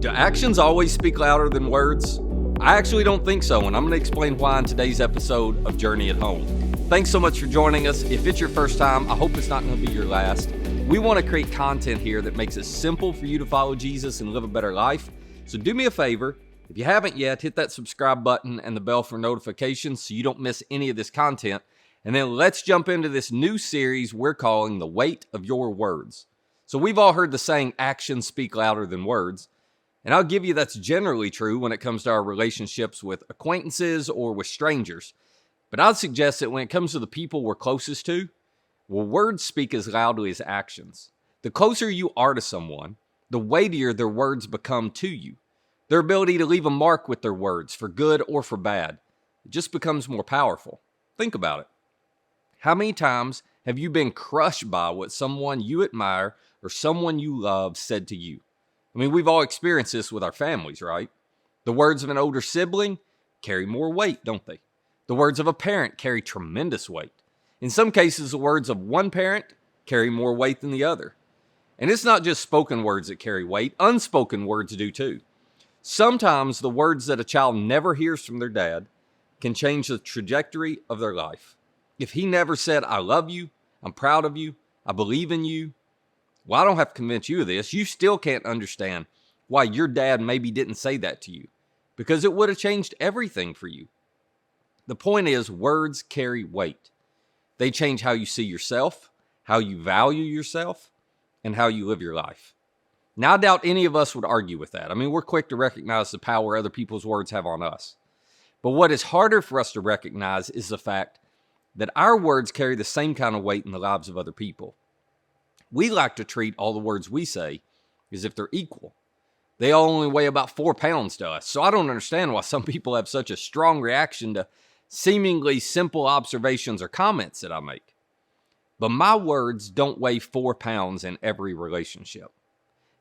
Do actions always speak louder than words? I actually don't think so, and I'm going to explain why in today's episode of Journey at Home. Thanks so much for joining us. If it's your first time, I hope it's not going to be your last. We want to create content here that makes it simple for you to follow Jesus and live a better life. So do me a favor, if you haven't yet, hit that subscribe button and the bell for notifications so you don't miss any of this content. And then let's jump into this new series we're calling The Weight of Your Words. So we've all heard the saying, actions speak louder than words. And I'll give you that's generally true when it comes to our relationships with acquaintances or with strangers. But I'd suggest that when it comes to the people we're closest to, well, words speak as loudly as actions. The closer you are to someone, the weightier their words become to you. Their ability to leave a mark with their words, for good or for bad, it just becomes more powerful. Think about it. How many times have you been crushed by what someone you admire or someone you love said to you? I mean, we've all experienced this with our families, right? The words of an older sibling carry more weight, don't they? The words of a parent carry tremendous weight. In some cases, the words of one parent carry more weight than the other. And it's not just spoken words that carry weight, unspoken words do too. Sometimes the words that a child never hears from their dad can change the trajectory of their life. If he never said, I love you, I'm proud of you, I believe in you, well, I don't have to convince you of this. You still can't understand why your dad maybe didn't say that to you, because it would have changed everything for you. The point is, words carry weight. They change how you see yourself, how you value yourself, and how you live your life. Now, I doubt any of us would argue with that. I mean, we're quick to recognize the power other people's words have on us. But what is harder for us to recognize is the fact that our words carry the same kind of weight in the lives of other people. We like to treat all the words we say as if they're equal. They all only weigh about 4 pounds to us. So I don't understand why some people have such a strong reaction to seemingly simple observations or comments that I make. But my words don't weigh 4 pounds in every relationship.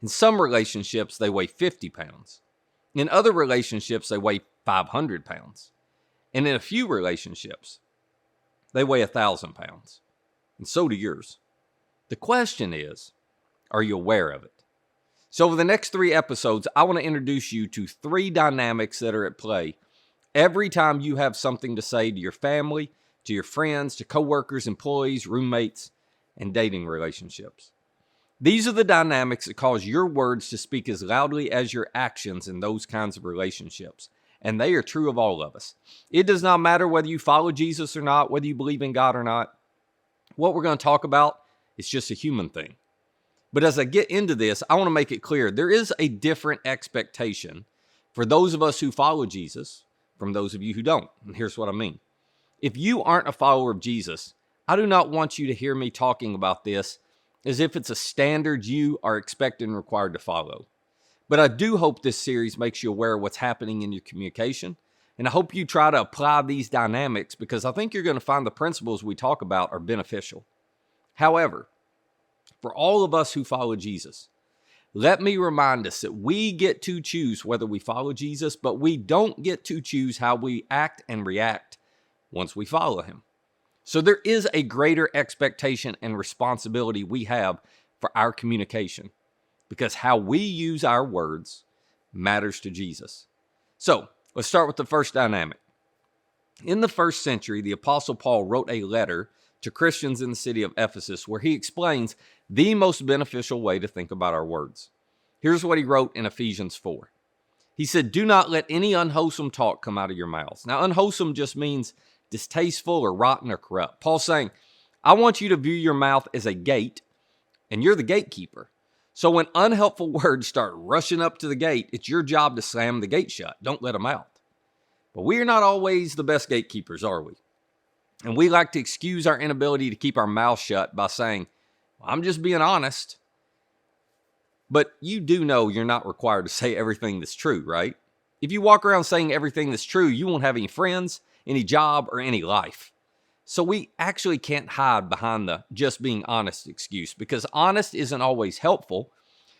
In some relationships, they weigh 50 pounds. In other relationships, they weigh 500 pounds. And in a few relationships, they weigh 1,000 pounds. And so do yours. The question is, are you aware of it? So over the next 3 episodes, I want to introduce you to 3 dynamics that are at play every time you have something to say to your family, to your friends, to coworkers, employees, roommates, and dating relationships. These are the dynamics that cause your words to speak as loudly as your actions in those kinds of relationships. And they are true of all of us. It does not matter whether you follow Jesus or not, whether you believe in God or not. What we're going to talk about, it's just a human thing. But as I get into this, I want to make it clear there is a different expectation for those of us who follow Jesus from those of you who don't. And here's what I mean. If you aren't a follower of Jesus, I do not want you to hear me talking about this as if it's a standard you are expected and required to follow. But I do hope this series makes you aware of what's happening in your communication. And I hope you try to apply these dynamics because I think you're going to find the principles we talk about are beneficial. However, for all of us who follow Jesus, let me remind us that we get to choose whether we follow Jesus, but we don't get to choose how we act and react once we follow him. So there is a greater expectation and responsibility we have for our communication because how we use our words matters to Jesus. So let's start with the first dynamic. In the first century, the Apostle Paul wrote a letter to Christians in the city of Ephesus, where he explains the most beneficial way to think about our words. Here's what he wrote in Ephesians 4. He said, do not let any unwholesome talk come out of your mouths. Now, unwholesome just means distasteful or rotten or corrupt. Paul's saying, I want you to view your mouth as a gate, and you're the gatekeeper. So when unhelpful words start rushing up to the gate, it's your job to slam the gate shut. Don't let them out. But we are not always the best gatekeepers, are we? And we like to excuse our inability to keep our mouth shut by saying, well, I'm just being honest. But you do know you're not required to say everything that's true, right? If you walk around saying everything that's true, you won't have any friends, any job, or any life. So we actually can't hide behind the just being honest excuse because honest isn't always helpful,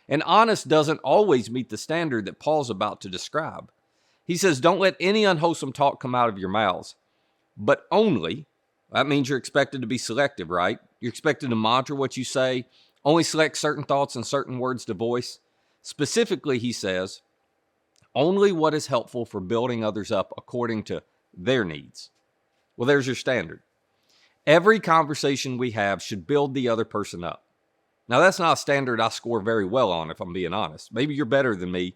and honest doesn't always meet the standard that Paul's about to describe. He says, don't let any unwholesome talk come out of your mouths, but only. That means you're expected to be selective, right? You're expected to monitor what you say, only select certain thoughts and certain words to voice. Specifically, he says, Only what is helpful for building others up according to their needs. Well, there's your standard. Every conversation we have should build the other person up. Now, that's not a standard I score very well on, if I'm being honest. Maybe you're better than me,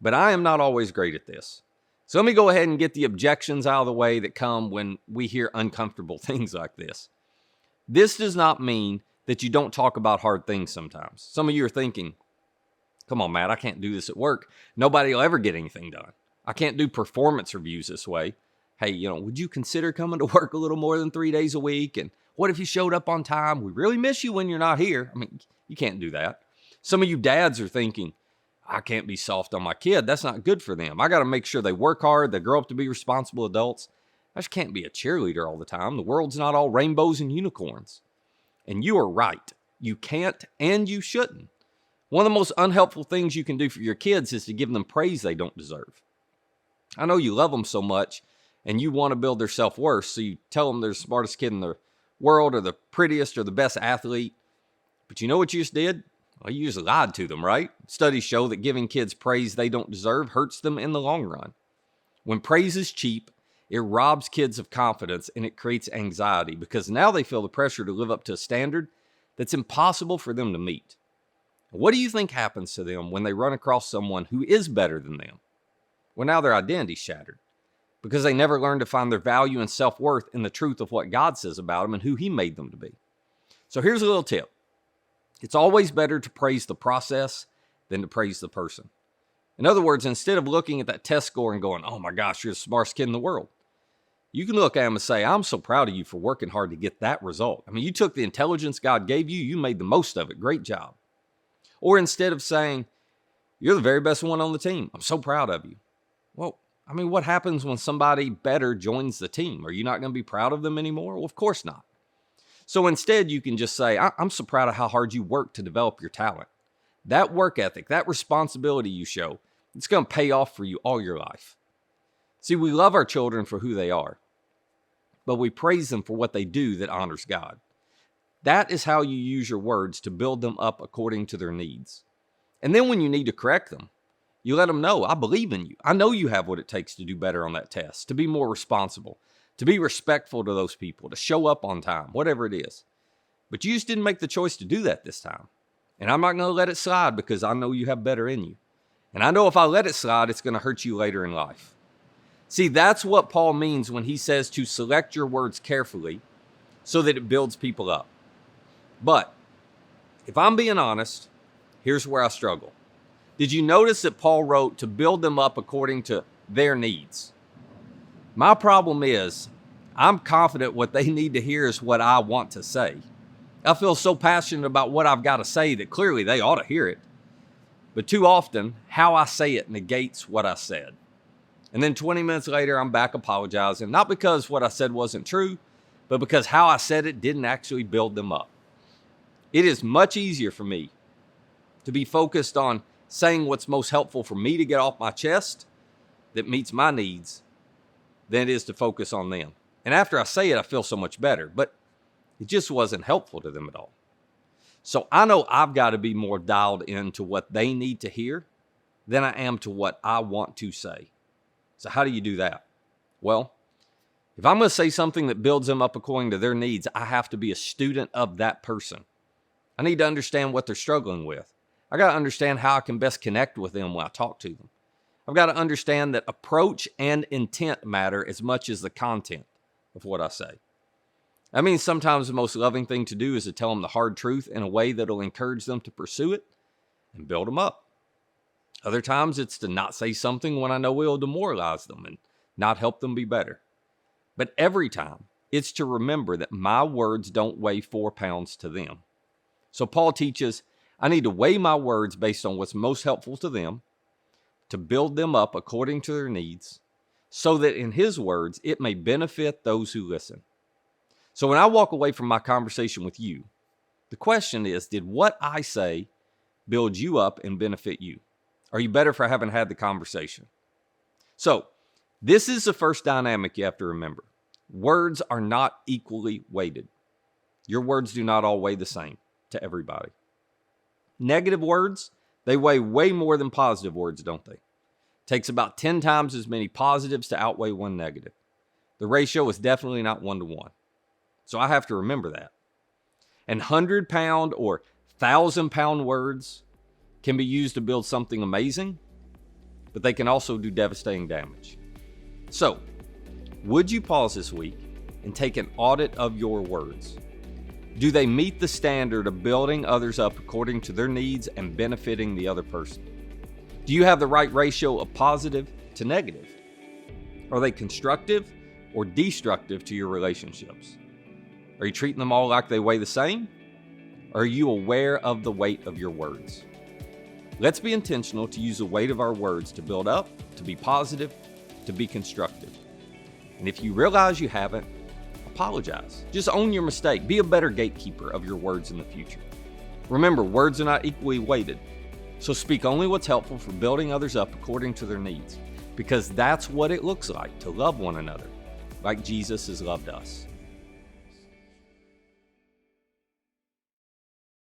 but I am not always great at this. So let me go ahead and get the objections out of the way that come when we hear uncomfortable things like this. This does not mean that you don't talk about hard things sometimes. Some of you are thinking, come on, Matt, I can't do this at work. Nobody will ever get anything done. I can't do performance reviews this way. Hey, would you consider coming to work a little more than 3 days a week? And what if you showed up on time? We really miss you when you're not here. I mean, you can't do that. Some of you dads are thinking, I can't be soft on my kid. That's not good for them. I got to make sure they work hard. They grow up to be responsible adults. I just can't be a cheerleader all the time. The world's not all rainbows and unicorns. And you are right. You can't and you shouldn't. One of the most unhelpful things you can do for your kids is to give them praise they don't deserve. I know you love them so much and you want to build their self-worth, so you tell them they're the smartest kid in the world or the prettiest or the best athlete. But you know what you just did? Well, you just lied to them, right? Studies show that giving kids praise they don't deserve hurts them in the long run. When praise is cheap, it robs kids of confidence and it creates anxiety because now they feel the pressure to live up to a standard that's impossible for them to meet. What do you think happens to them when they run across someone who is better than them? Well, now their identity's shattered because they never learned to find their value and self-worth in the truth of what God says about them and who He made them to be. So here's a little tip. It's always better to praise the process than to praise the person. In other words, instead of looking at that test score and going, oh my gosh, you're the smartest kid in the world, you can look at them and say, I'm so proud of you for working hard to get that result. I mean, you took the intelligence God gave you, you made the most of it. Great job. Or instead of saying, you're the very best one on the team. I'm so proud of you. Well, I mean, what happens when somebody better joins the team? Are you not going to be proud of them anymore? Well, of course not. So instead, you can just say, I'm so proud of how hard you work to develop your talent. That work ethic, that responsibility you show, it's going to pay off for you all your life. See, we love our children for who they are, but we praise them for what they do that honors God. That is how you use your words to build them up according to their needs. And then when you need to correct them, you let them know, I believe in you. I know you have what it takes to do better on that test, to be more responsible, to be respectful to those people, to show up on time, whatever it is. But you just didn't make the choice to do that this time. And I'm not going to let it slide because I know you have better in you. And I know if I let it slide, it's going to hurt you later in life. See, that's what Paul means when he says to select your words carefully so that it builds people up. But if I'm being honest, here's where I struggle. Did you notice that Paul wrote to build them up according to their needs? My problem is I'm confident what they need to hear is what I want to say. I feel so passionate about what I've got to say that clearly they ought to hear it. But too often, how I say it negates what I said. And then 20 minutes later, I'm back apologizing, not because what I said wasn't true, but because how I said it didn't actually build them up. It is much easier for me to be focused on saying what's most helpful for me to get off my chest that meets my needs than it is to focus on them. And after I say it, I feel so much better, but it just wasn't helpful to them at all. So I know I've got to be more dialed into what they need to hear than I am to what I want to say. So how do you do that? Well, if I'm going to say something that builds them up according to their needs, I have to be a student of that person. I need to understand what they're struggling with. I got to understand how I can best connect with them when I talk to them. I've got to understand that approach and intent matter as much as the content of what I say. I mean, sometimes the most loving thing to do is to tell them the hard truth in a way that'll encourage them to pursue it and build them up. Other times it's to not say something when I know it'll demoralize them and not help them be better. But every time it's to remember that my words don't weigh 4 pounds to them. So Paul teaches I need to weigh my words based on what's most helpful to them, to build them up according to their needs, so that in his words, it may benefit those who listen. So when I walk away from my conversation with you, the question is, did what I say build you up and benefit you? Are you better for having had the conversation? So this is the first dynamic you have to remember. Words are not equally weighted. Your words do not all weigh the same to everybody. Negative words, they weigh way more than positive words, don't they? Takes about 10 times as many positives to outweigh one negative. The ratio is definitely not 1-to-1. So I have to remember that. And 100-pound or 1,000-pound words can be used to build something amazing, but they can also do devastating damage. So, would you pause this week and take an audit of your words? Do they meet the standard of building others up according to their needs and benefiting the other person? Do you have the right ratio of positive to negative? Are they constructive or destructive to your relationships? Are you treating them all like they weigh the same? Or are you aware of the weight of your words? Let's be intentional to use the weight of our words to build up, to be positive, to be constructive. And if you realize you haven't, apologize. Just own your mistake. Be a better gatekeeper of your words in the future. Remember, words are not equally weighted. So speak only what's helpful for building others up according to their needs, because that's what it looks like to love one another, like Jesus has loved us.